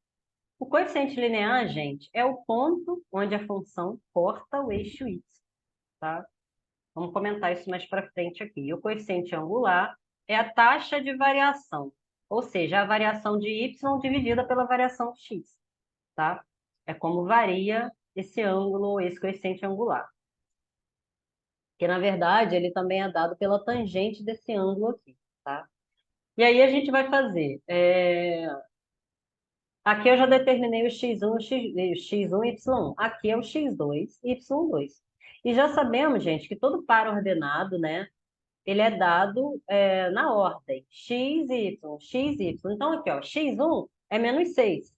O coeficiente linear, gente, é o ponto onde a função corta o eixo y, tá? Vamos comentar isso mais para frente aqui. E o coeficiente angular é a taxa de variação, ou seja, a variação de y dividida pela variação de x, tá? É como varia esse ângulo, esse coeficiente angular. Que, na verdade, ele também é dado pela tangente desse ângulo aqui, tá? E aí a gente vai fazer... Aqui eu já determinei o x1, o x1 e y1. Aqui é o x2 e y2. E já sabemos, gente, que todo par ordenado, né, ele é dado na ordem. X, y, x, y. Então, aqui, ó, x1 é menos 6.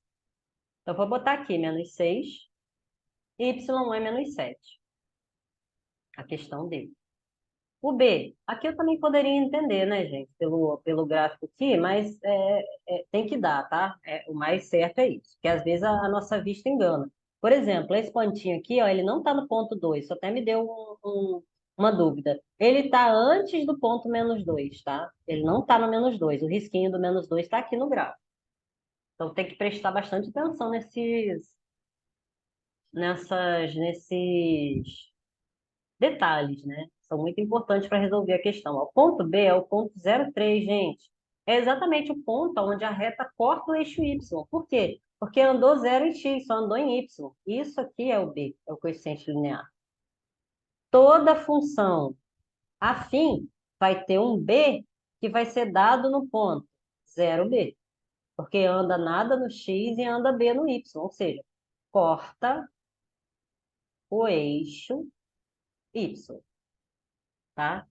Então, eu vou botar aqui menos 6, y1 é menos 7. A questão dele. O B, aqui eu também poderia entender, né, gente, pelo gráfico aqui, mas tem que dar, tá? O mais certo é isso, porque às vezes a nossa vista engana. Por exemplo, esse pontinho aqui, ó, ele não está no ponto 2, isso até me deu uma dúvida. Ele está antes do ponto menos 2, tá? Ele não está no menos 2, o risquinho do menos 2 está aqui no gráfico. Então tem que prestar bastante atenção nesses detalhes, né? São muito importantes para resolver a questão. O ponto B é o ponto 03, gente. É exatamente o ponto onde a reta corta o eixo Y. Por quê? Porque andou 0 em X, só andou em Y. Isso aqui é o B, é o coeficiente linear. Toda função afim vai ter um B que vai ser dado no ponto 0B. Porque anda nada no X e anda B no Y. Ou seja, corta o eixo Y, tá?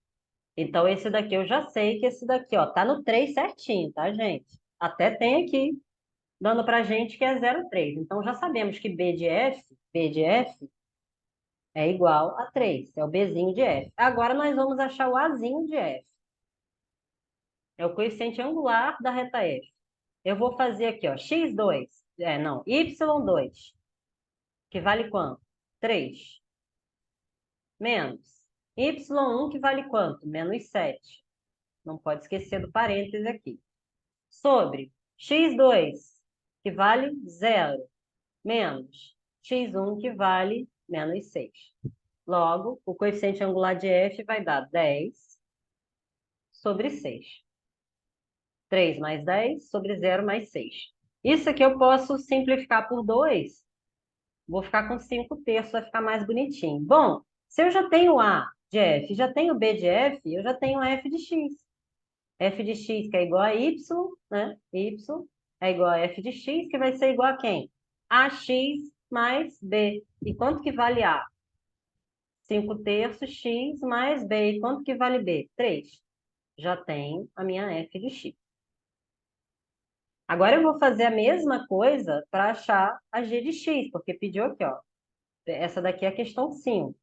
Então, esse daqui eu já sei que esse daqui, ó, tá no 3 certinho, tá, gente? Até tem aqui, dando pra gente que é 0,3. Então, já sabemos que B de F é igual a 3, é o Bzinho de F. Agora, nós vamos achar o Azinho de F. É o coeficiente angular da reta F. Eu vou fazer aqui, ó, x2, não, y2, que vale quanto? 3. Menos y1, que vale quanto? Menos 7. Não pode esquecer do parêntese aqui. Sobre x2, que vale 0, menos x1, que vale menos 6. Logo, o coeficiente angular de f vai dar 10 sobre 6. 3 mais 10 sobre 0 mais 6. Isso aqui eu posso simplificar por 2. Vou ficar com 5 terços, vai ficar mais bonitinho. Bom, se eu já tenho A de f, já tenho B de f, eu já tenho f de x. F de x que é igual a y, né? Y é igual a f de x, que vai ser igual a quem? AX mais B. E quanto que vale A? 5 terços x mais B. E quanto que vale B? 3. Já tenho a minha f de x. Agora eu vou fazer a mesma coisa para achar a g de x, porque pediu aqui, ó. Essa daqui é a questão 5.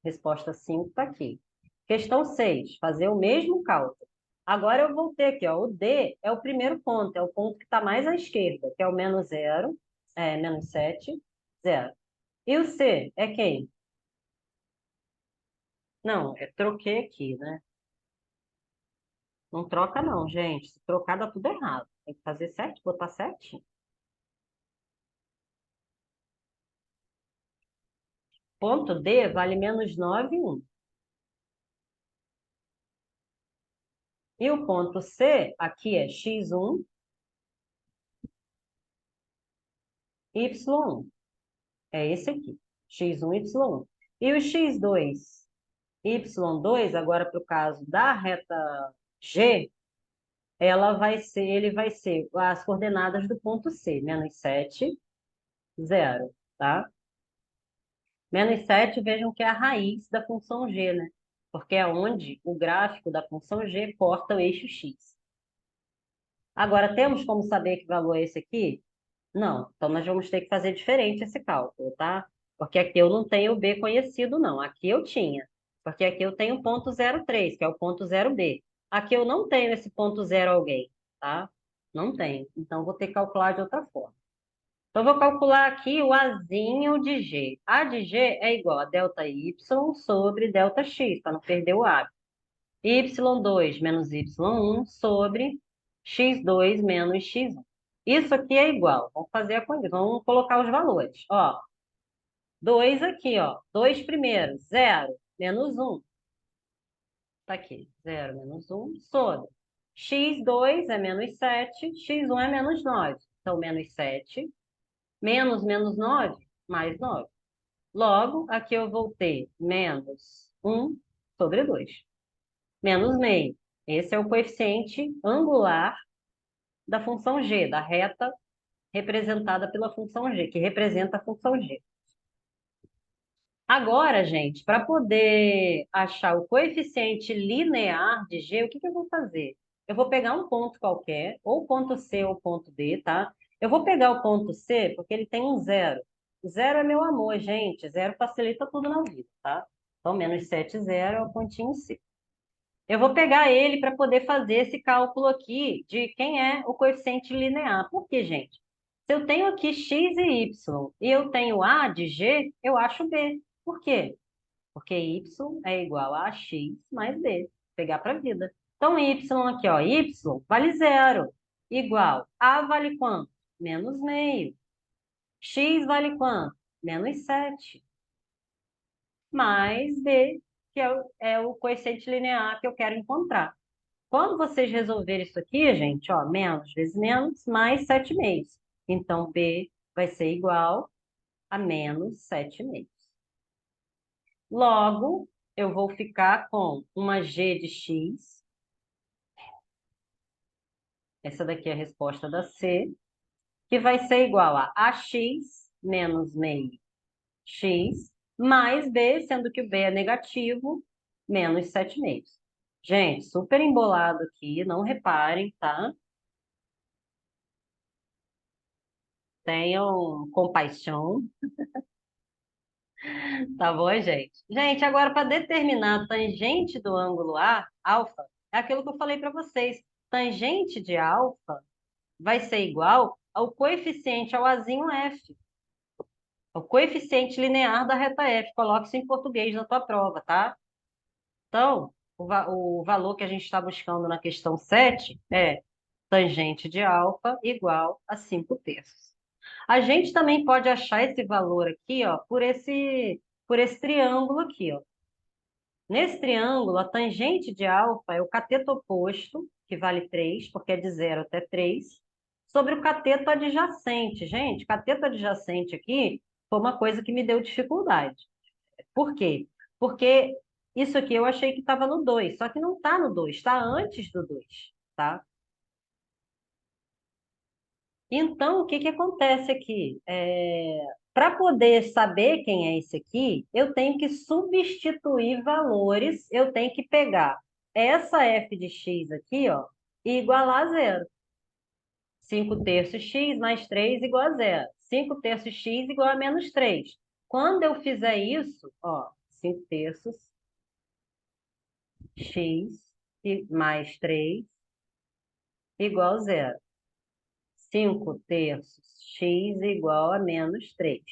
Resposta 5 está aqui. Questão 6, fazer o mesmo cálculo. Agora eu vou ter aqui, ó, o D é o primeiro ponto, é o ponto que está mais à esquerda, que é o menos 0, menos 7, 0. E o C é quem? Não, troquei aqui, né? Não troca não, gente. Se trocar, dá tudo errado. Tem que fazer certo, botar certinho. Ponto D vale menos 9, 1. E o ponto C, aqui é x1, y1. É esse aqui, x1, y1. E o x2, y2, agora para o caso da reta G, ele vai ser as coordenadas do ponto C, -7, 0, tá? -7, vejam que é a raiz da função g, né? Porque é onde o gráfico da função g corta o eixo x. Agora, temos como saber que valor é esse aqui? Não. Então, nós vamos ter que fazer diferente esse cálculo, tá? Porque aqui eu não tenho o b conhecido, não. Aqui eu tinha. Porque aqui eu tenho o ponto 0,3, que é o ponto 0b. Aqui eu não tenho esse ponto 0 alguém, tá? Não tenho. Então, vou ter que calcular de outra forma. Então, vou calcular aqui o Azinho de G. A de G é igual a ΔY sobre ΔX, para não perder o A. Y2 menos Y1 sobre X2 menos X1. Isso aqui é igual. Vamos fazer a conta. Vamos colocar os valores. Ó, 2 aqui, ó. 2 primeiro. 0 menos 1. Tá aqui. 0 menos 1 sobre. X2 é menos 7. X1 é menos 9. Então, menos 7. Menos 9, mais 9. Logo, aqui eu vou ter menos 1 sobre 2. Menos meio. Esse é o coeficiente angular da função g, da reta representada pela função g, que representa a função g. Agora, gente, para poder achar o coeficiente linear de g, o que que eu vou fazer? Eu vou pegar um ponto qualquer, ou ponto C ou ponto D, tá? Eu vou pegar o ponto C porque ele tem um zero. Zero é meu amor, gente. Zero facilita tudo na vida, tá? Então, -7, 0 é o pontinho C. Eu vou pegar ele para poder fazer esse cálculo aqui de quem é o coeficiente linear. Por quê, gente? Se eu tenho aqui x e y e eu tenho a de g, eu acho b. Por quê? Porque y é igual a x mais b. Vou pegar para a vida. Então, y aqui, ó, y vale zero. Igual. A vale quanto? Menos meio. X vale quanto? Menos 7. Mais b, que é o coeficiente linear que eu quero encontrar. Quando vocês resolverem isso aqui, gente, ó, menos vezes menos, mais 7 meios. Então, B vai ser igual a menos 7 meios. Logo, eu vou ficar com uma G de X. Essa daqui é a resposta da C, que vai ser igual a AX menos meio X, mais B, sendo que o B é negativo, menos 7 meios. Gente, super embolado aqui, não reparem, tá? Tenham compaixão, tá bom, gente? Gente, agora para determinar a tangente do ângulo A, alfa, é aquilo que eu falei para vocês. Tangente de alfa vai ser igual ao coeficiente ao Azinho F, o coeficiente linear da reta F. Coloque isso em português na tua prova, tá? Então, o valor que a gente está buscando na questão 7 é tangente de alfa igual a 5/3. A gente também pode achar esse valor aqui, ó, por esse triângulo aqui, ó. Nesse triângulo, a tangente de alfa é o cateto oposto, que vale 3, porque é de 0 até 3, sobre o cateto adjacente. Gente, cateto adjacente aqui foi uma coisa que me deu dificuldade. Por quê? Porque isso aqui eu achei que estava no 2, só que não está no 2, está antes do 2, tá? Então, o que que acontece aqui? Para poder saber quem é esse aqui, eu tenho que substituir valores, eu tenho que pegar essa f de x aqui, ó, e igualar a zero. 5/3 x mais 3 igual a zero. 5/3 x igual a menos 3. Quando eu fizer isso, ó, 5/3 x mais 3 igual a zero. 5/3 x igual a menos 3.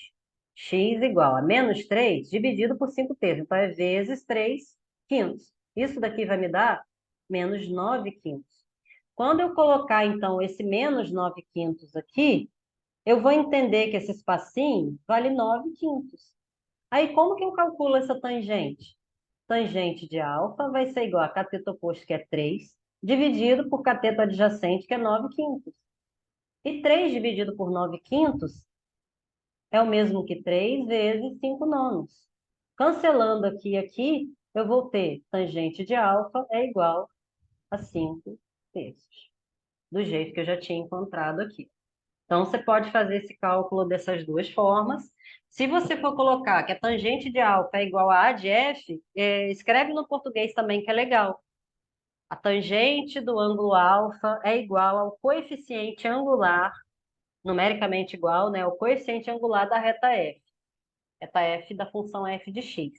X igual a menos 3 dividido por 5/3. Então, é vezes 3/5. Isso daqui vai me dar menos 9/5. Quando eu colocar, então, esse menos 9/5 aqui, eu vou entender que esse espacinho vale 9/5. Aí, como que eu calculo essa tangente? Tangente de alfa vai ser igual a cateto oposto, que é 3, dividido por cateto adjacente, que é 9/5. E 3 dividido por 9/5 é o mesmo que 3 vezes 5/9. Cancelando aqui e aqui, eu vou ter tangente de alfa é igual a 5/3, do jeito que eu já tinha encontrado aqui. Então, você pode fazer esse cálculo dessas duas formas. Se você for colocar que a tangente de alfa é igual a de f, escreve no português também, que é legal. A tangente do ângulo alfa é igual ao coeficiente angular, numericamente igual, né, ao coeficiente angular da reta f da função f de x.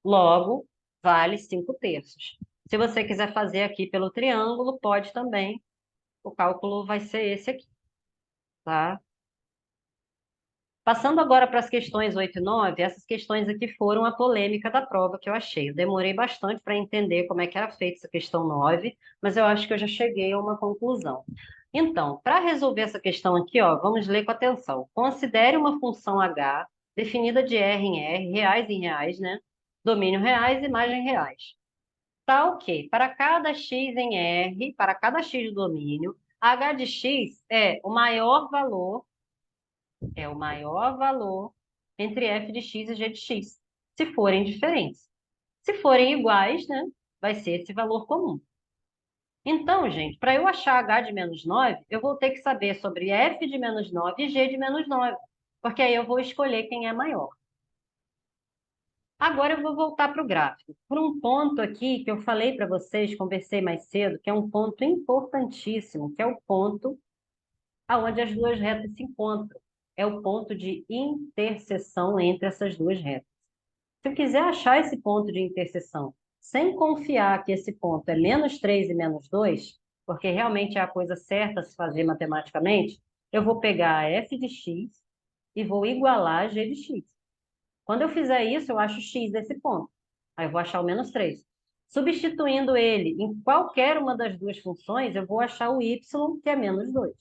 Logo, vale 5/3. Se você quiser fazer aqui pelo triângulo, pode também. O cálculo vai ser esse aqui, tá? Passando agora para as questões 8 e 9, essas questões aqui foram a polêmica da prova que eu achei. Eu demorei bastante para entender como é que era feita essa questão 9, mas eu acho que eu já cheguei a uma conclusão. Então, para resolver essa questão aqui, ó, vamos ler com atenção. Considere uma função h definida de R em R, reais em reais, né? Domínio reais, imagem reais. Tá ok. Para cada x em R, para cada x do domínio, h de x é o maior valor entre f de x e g de x, se forem diferentes. Se forem iguais, né, vai ser esse valor comum. Então, gente, para eu achar h de menos 9, eu vou ter que saber sobre f de menos 9 e g de menos 9, porque aí eu vou escolher quem é maior. Agora eu vou voltar para o gráfico. Por um ponto aqui que eu falei para vocês, conversei mais cedo, que é um ponto importantíssimo, que é o ponto aonde as duas retas se encontram. É o ponto de interseção entre essas duas retas. Se eu quiser achar esse ponto de interseção, sem confiar que esse ponto é -3 e -2, porque realmente é a coisa certa a se fazer matematicamente, eu vou pegar a f de x e vou igualar a g de x. Quando eu fizer isso, eu acho x desse ponto. Aí eu vou achar o -3. Substituindo ele em qualquer uma das duas funções, eu vou achar o y, que é -2.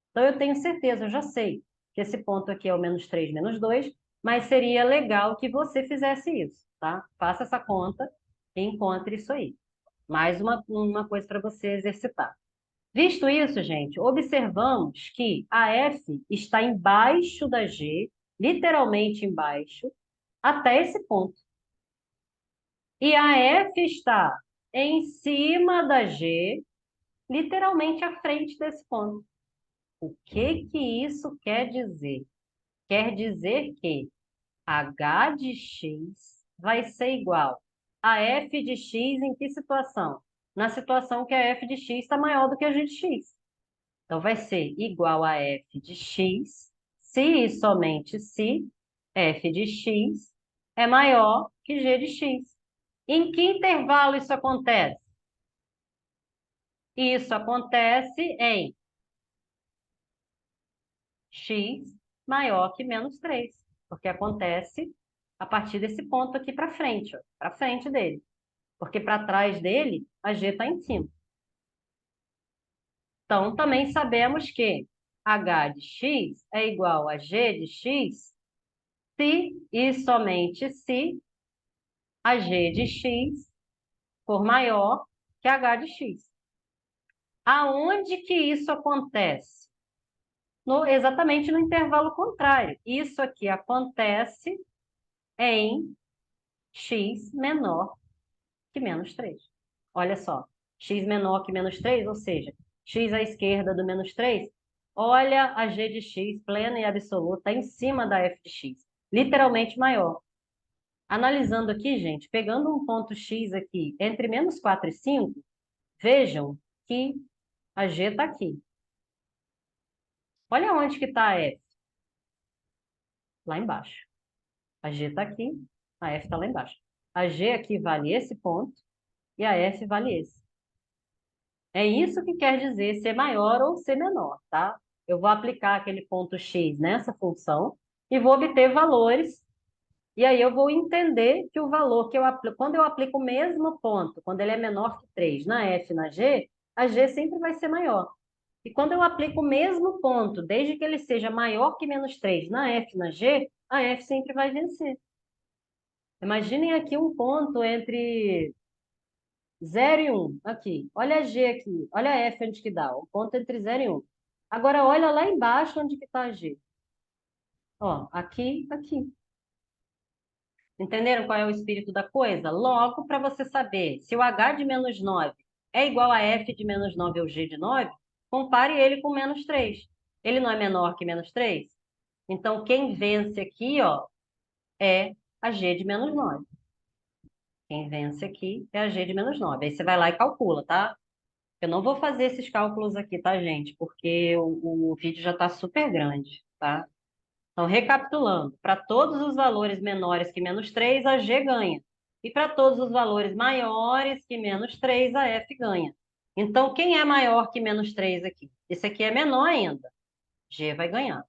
Então, eu tenho certeza, eu já sei que esse ponto aqui é o -3, -2, mas seria legal que você fizesse isso, tá? Faça essa conta e encontre isso aí. Mais uma coisa para você exercitar. Visto isso, gente, observamos que a F está embaixo da G, literalmente embaixo, até esse ponto. E a F está em cima da G, literalmente à frente desse ponto. O que que isso quer dizer? Quer dizer que h de x vai ser igual a f de x em que situação? Na situação que a f de x está maior do que a g de x. Então, vai ser igual a f de x, se e somente se f de x é maior que g de x. Em que intervalo isso acontece? Isso acontece em x maior que -3, porque acontece a partir desse ponto aqui para frente, para frente dele. Porque para trás dele, a g está em cima. Então, também sabemos que h de x é igual a g de x se e somente se a g de x for maior que h de x. Aonde que isso acontece? Exatamente no intervalo contrário. Isso aqui acontece em x menor que -3. Olha só, x menor que -3, ou seja, x à esquerda do -3, olha a g de x plena e absoluta em cima da f de x, literalmente maior. Analisando aqui, gente, pegando um ponto x aqui entre -4 e 5, vejam que a g está aqui. Olha onde que está a f. Lá embaixo. A g está aqui, a f está lá embaixo. A g aqui vale esse ponto e a f vale esse. É isso que quer dizer ser maior ou ser menor, tá? Eu vou aplicar aquele ponto x nessa função e vou obter valores, e aí eu vou entender que o valor que eu aplico, quando eu aplico o mesmo ponto, quando ele é menor que 3 na f e na g, a g sempre vai ser maior. E quando eu aplico o mesmo ponto, desde que ele seja maior que -3 na f e na g, a f sempre vai vencer. Imaginem aqui um ponto entre 0 e 1, aqui. Olha a G aqui, olha a F onde que dá, o ponto entre 0 e 1. Agora, olha lá embaixo onde que está a G. Ó, aqui, aqui. Entenderam qual é o espírito da coisa? Logo, para você saber se o H de menos 9 é igual a F de menos 9 ou G de 9, compare ele com menos 3. Ele não é menor que menos 3? Então, quem vence aqui, ó, é a G de menos 9. Quem vence aqui é a G de menos 9. Aí você vai lá e calcula, tá? Eu não vou fazer esses cálculos aqui, tá, gente? Porque o vídeo já está super grande, tá? Então, recapitulando, para todos os valores menores que menos 3, a G ganha. E para todos os valores maiores que menos 3, a F ganha. Então, quem é maior que menos 3 aqui? Esse aqui é menor ainda. G vai ganhar.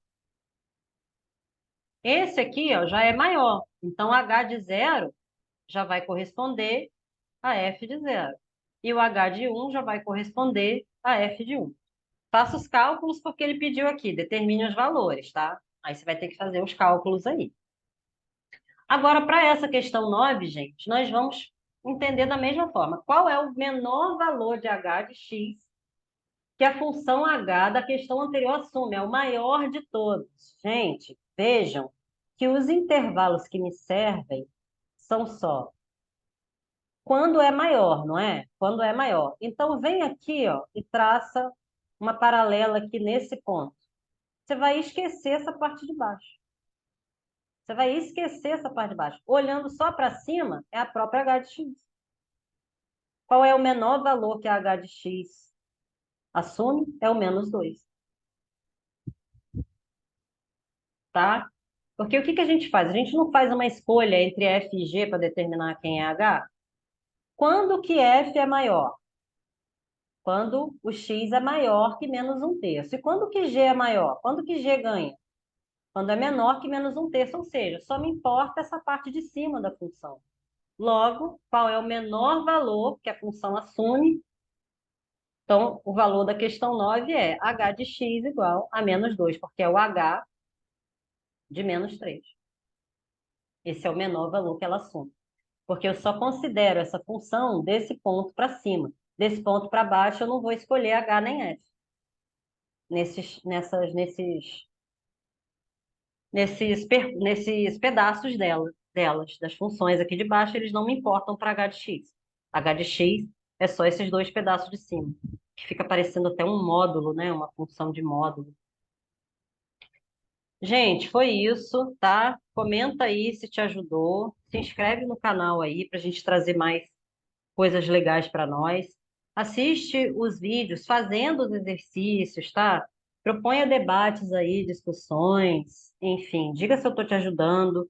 Esse aqui, ó, já é maior. Então, H de 0 já vai corresponder a F de 0. E o H de 1 já vai corresponder a F de 1. Faça os cálculos porque ele pediu aqui, determine os valores, tá? Aí você vai ter que fazer os cálculos aí. Agora, para essa questão 9, gente, nós vamos entender da mesma forma. Qual é o menor valor de h de x que a função h da questão anterior assume? É o maior de todos. Gente, vejam que os intervalos que me servem são só quando é maior, não é? Quando é maior. Então, vem aqui, ó, e traça uma paralela aqui nesse ponto. Você vai esquecer essa parte de baixo. Você vai esquecer essa parte de baixo. Olhando só para cima, é a própria h de x. Qual é o menor valor que a h de x assume? É o menos 2, tá? Porque o que que a gente faz? A gente não faz uma escolha entre f e g para determinar quem é h. Quando que f é maior? Quando o x é maior que menos um terço. E quando que g é maior? Quando que g ganha? Quando é menor que menos um terço, ou seja, só me importa essa parte de cima da função. Logo, qual é o menor valor que a função assume? Então, o valor da questão 9 é h de x igual a menos 2, porque é o h de menos 3. Esse é o menor valor que ela assume. Porque eu só considero essa função desse ponto para cima. Desse ponto para baixo, eu não vou escolher h nem f. Nesses pedaços delas, das funções aqui de baixo, eles não me importam para h de x. H de x é só esses dois pedaços de cima, que fica parecendo até um módulo, né? Uma função de módulo. Gente, foi isso, tá? Comenta aí se te ajudou. Se inscreve no canal aí para a gente trazer mais coisas legais para nós. Assiste os vídeos fazendo os exercícios, tá? Proponha debates aí, discussões, enfim, diga se eu estou te ajudando.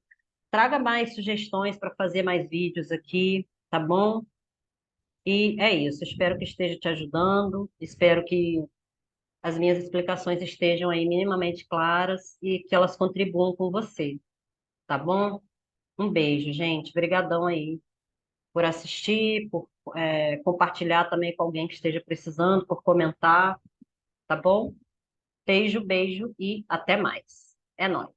Traga mais sugestões para fazer mais vídeos aqui, tá bom? E é isso. Espero que esteja te ajudando. Espero que as minhas explicações estejam aí minimamente claras e que elas contribuam com você, tá bom? Um beijo, gente. Obrigadão aí por assistir, por compartilhar também com alguém que esteja precisando, por comentar, tá bom? Beijo, beijo e até mais. É nóis.